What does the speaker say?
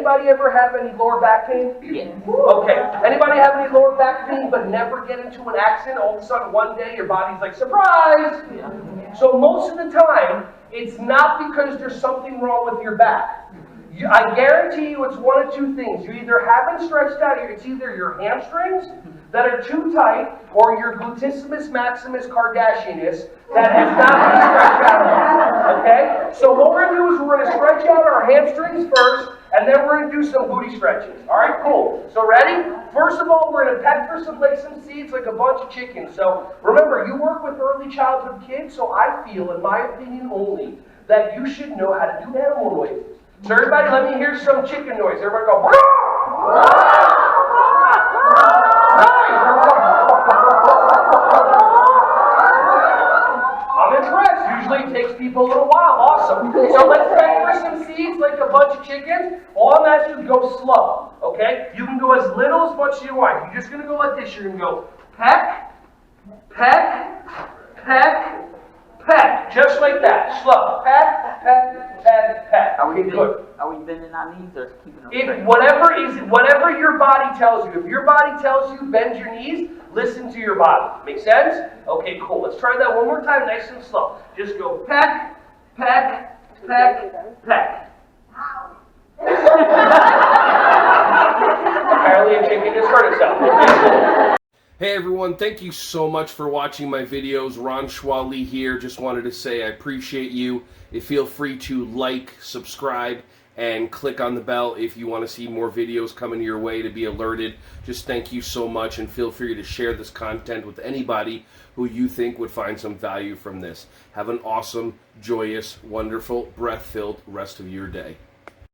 Anybody ever have any lower back pain? Yeah. Okay. Anybody have any lower back pain but never get into an accident? All of a sudden one day your body's like, surprise! So most of the time, it's not because there's something wrong with your back. I guarantee you it's one of two things. You either haven't stretched out, it's either your hamstrings that are too tight, or your glutissimus maximus Kardashianus that has not been stretched out. Okay? So what we're going to do is we're going to stretch out our hamstrings first, and then we're going to do some booty stretches. Alright, cool. So ready? First of all, we're going to peck for some legs and seeds like a bunch of chickens. So remember, you work with early childhood kids, so I feel, in my opinion only, that you should know how to do animal noises. So everybody, let me hear some chicken noise. Everybody go, "Brrrr!" I'm impressed. Usually it takes people a little while. Awesome. So let's peck for some seeds like a bunch of chickens. All I'm asking you to go slow. Okay? You can go as little as much as you want. You're just going to go like this. You're going to go peck, peck, peck, peck. Just like that. Slow. Peck, peck, peck, peck. Okay, good. Are we bending our knees or keeping them If straight? whatever your body tells you. If your body tells you bend your knees, listen to your body. Make sense? Okay, cool. Let's try that one more time, nice and slow. Just go peck, peck, peck, peck. Apparently a chicken just hurt itself. Hey everyone, thank you so much for watching my videos. Ron Schwally here. Just wanted to say I appreciate you. Feel free to like, subscribe, and click on the bell if you want to see more videos coming your way to be alerted. Just thank you so much, and feel free to share this content with anybody who you think would find some value from this. Have an awesome, joyous, wonderful, breath-filled rest of your day.